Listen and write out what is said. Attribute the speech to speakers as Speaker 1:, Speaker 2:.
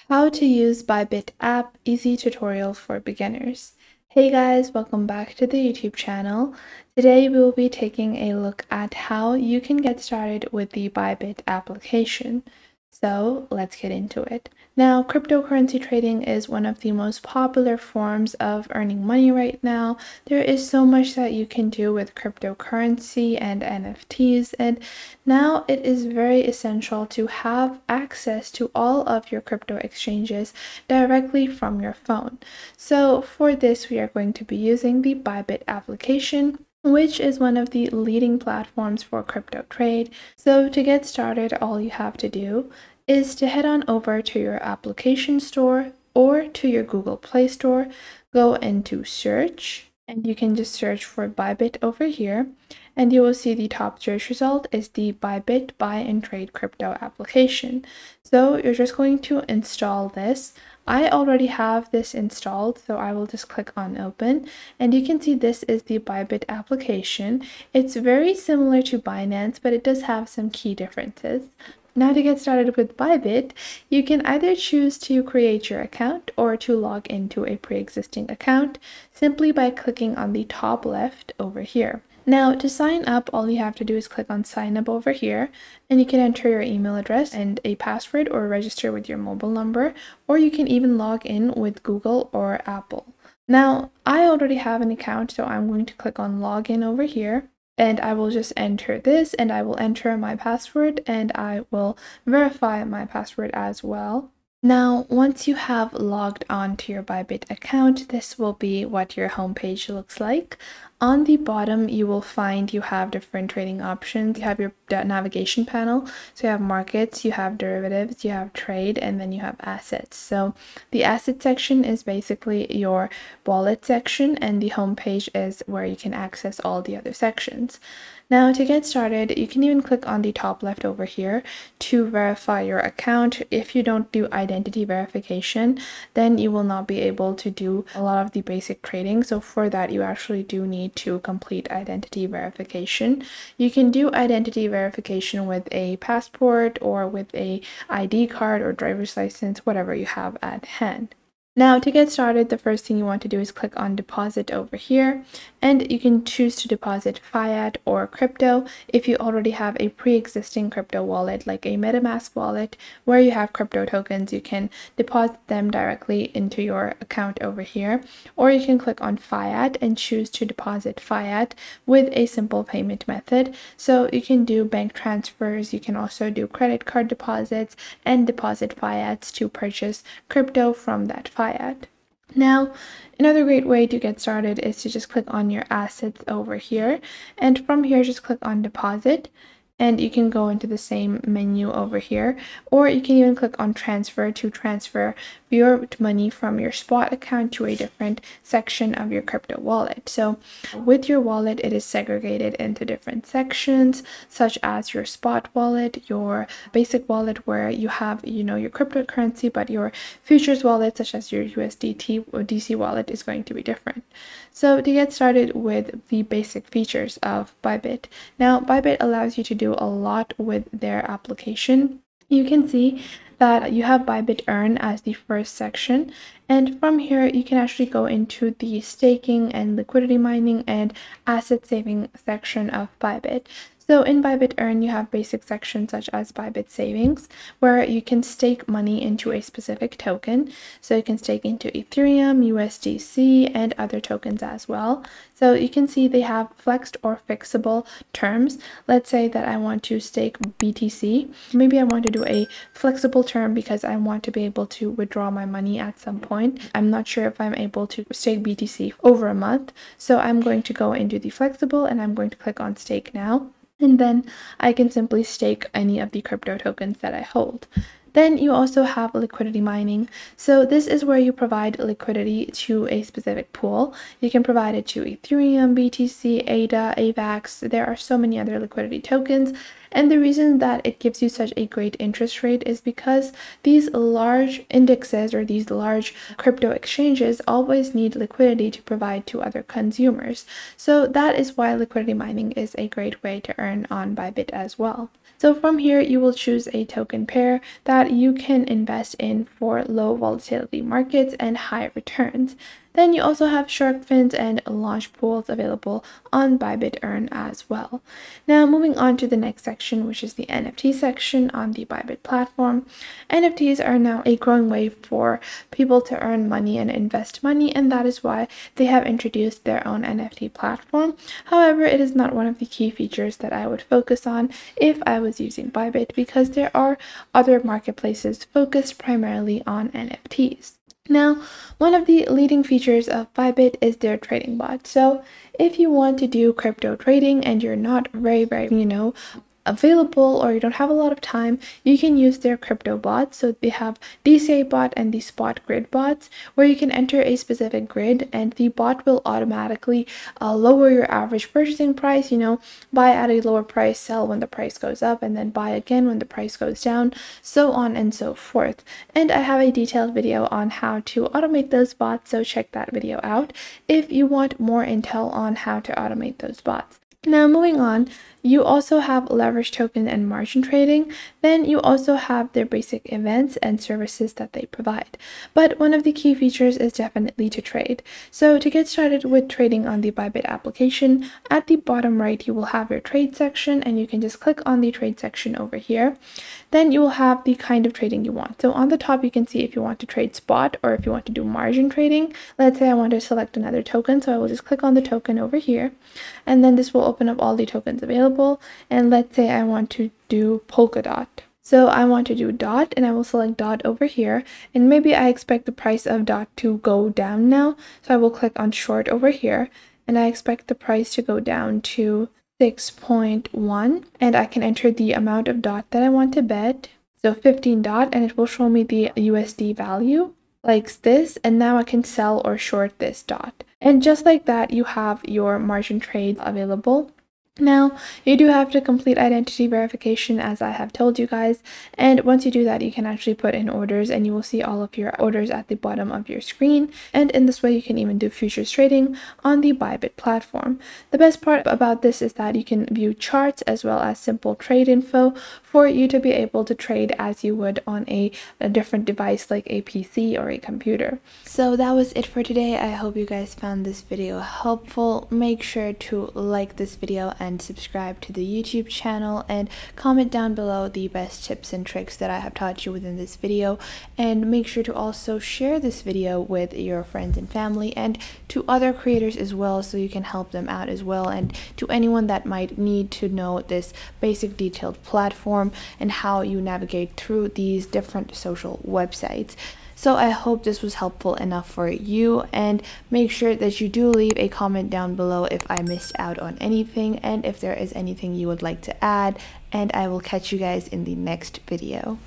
Speaker 1: How to use Bybit app, easy tutorial for beginners. Hey guys, welcome back to the YouTube channel. Today we will be taking a look at how you can get started with the Bybit application. So let's get into it. Now, cryptocurrency trading is one of the most popular forms of earning money right now. There is so much that you can do with cryptocurrency and NFTs, and now it is very essential to have access to all of your crypto exchanges directly from your phone. So for this, we are going to be using the Bybit application, which is one of the leading platforms for crypto trade. So to get started, all you have to do is to head on over to your application store or to your Google Play Store, go into search, and you can just search for Bybit over here, and you will see the top search result is the Bybit Buy and Trade Crypto application. So you're just going to install this. I already have this installed, so I will just click on open, and you can see this is the Bybit application. It's very similar to Binance, but it does have some key differences. Now to get started with Bybit, you can either choose to create your account or to log into a pre-existing account simply by clicking on the top left over here. Now to sign up, all you have to do is click on sign up over here, and you can enter your email address and a password or register with your mobile number, or you can even log in with Google or Apple. Now I already have an account, so I'm going to click on login over here. And I will just enter this, and I will enter my password, and I will verify my password as well. Now, once you have logged on to your Bybit account, this will be what your homepage looks like. On the bottom, you will find you have different trading options. You have your navigation panel. So you have markets, you have derivatives, you have trade, and then you have assets. So the asset section is basically your wallet section, and the homepage is where you can access all the other sections. Now to get started, you can even click on the top left over here to verify your account. If you don't do identity verification, then you will not be able to do a lot of the basic trading. So for that, you actually do need to complete identity verification. You can do identity verification with a passport or with a ID card or driver's license, whatever you have at hand. Now to get started, the first thing you want to do is click on deposit over here, and you can choose to deposit fiat or crypto. If you already have a pre-existing crypto wallet like a MetaMask wallet where you have crypto tokens, you can deposit them directly into your account over here, or you can click on fiat and choose to deposit fiat with a simple payment method. So you can do bank transfers, you can also do credit card deposits and deposit fiats to purchase crypto from that fiat. Now, another great way to get started is to just click on your assets over here, and from here just click on deposit, and you can go into the same menu over here, or you can even click on transfer to transfer your money from your spot account to a different section of your crypto wallet. So with your wallet, it is segregated into different sections, such as your spot wallet, your basic wallet where you have, your cryptocurrency, but your futures wallet, such as your USDT or DC wallet, is going to be different. So to get started with the basic features of Bybit. Now, Bybit allows you to do a lot with their application. You can see that you have Bybit Earn as the first section, and from here you can actually go into the staking and liquidity mining and asset saving section of Bybit. So in Bybit Earn, you have basic sections such as Bybit Savings, where you can stake money into a specific token. So you can stake into Ethereum, USDC, and other tokens as well. So you can see they have flexed or fixable terms. Let's say that I want to stake BTC. Maybe I want to do a flexible term because I want to be able to withdraw my money at some point. I'm not sure if I'm able to stake BTC over a month. So I'm going to go into the flexible, and I'm going to click on stake now. And then I can simply stake any of the crypto tokens that I hold. Then you also have liquidity mining. So this is where you provide liquidity to a specific pool. You can provide it to Ethereum, BTC, ADA, AVAX. There are so many other liquidity tokens. And the reason that it gives you such a great interest rate is because these large indexes or these large crypto exchanges always need liquidity to provide to other consumers. So that is why liquidity mining is a great way to earn on Bybit as well. So from here, you will choose a token pair that you can invest in for low volatility markets and high returns. Then you also have shark fins and launch pools available on Bybit Earn as well. Now moving on to the next section, which is the NFT section on the Bybit platform. NFTs are now a growing way for people to earn money and invest money, and that is why they have introduced their own NFT platform. However, it is not one of the key features that I would focus on if I was using Bybit, because there are other marketplaces focused primarily on NFTs. Now, one of the leading features of Bybit is their trading bot. So if you want to do crypto trading and you're not very, available, or you don't have a lot of time, you can use their crypto bots. So they have DCA bot and the spot grid bots, where you can enter a specific grid and the bot will automatically lower your average purchasing price, buy at a lower price, sell when the price goes up, and then buy again when the price goes down, so on and so forth. And I have a detailed video on how to automate those bots, so check that video out if you want more intel on how to automate those bots. Now moving on, you also have leverage token and margin trading. Then you also have their basic events and services that they provide. But one of the key features is definitely to trade. So to get started with trading on the Bybit application, at the bottom right you will have your trade section, and you can just click on the trade section over here. Then you will have the kind of trading you want. So on the top you can see if you want to trade spot or if you want to do margin trading. Let's say I want to select another token, so I will just click on the token over here, and then this will open up all the tokens available. And let's say I want to do Polkadot. So I want to do DOT, and I will select DOT over here, and maybe I expect the price of DOT to go down now. So I will click on short over here, and I expect the price to go down to 6.1, and I can enter the amount of DOT that I want to bet. So 15 DOT, and it will show me the USD value like this, and now I can sell or short this DOT. And just like that, you have your margin trades available. Now, you do have to complete identity verification, as I have told you guys, and once you do that, you can actually put in orders, and you will see all of your orders at the bottom of your screen. And in this way, you can even do futures trading on the Bybit platform. The best part about this is that you can view charts as well as simple trade info for you to be able to trade as you would on a different device like a PC or a computer. So that was it for today. I hope you guys found this video helpful. Make sure to like this video and subscribe to the YouTube channel, and comment down below the best tips and tricks that I have taught you within this video. And make sure to also share this video with your friends and family and to other creators as well, so you can help them out as well, and to anyone that might need to know this basic detailed platform and how you navigate through these different social websites. So I hope this was helpful enough for you, and make sure that you do leave a comment down below if I missed out on anything and if there is anything you would like to add, and I will catch you guys in the next video.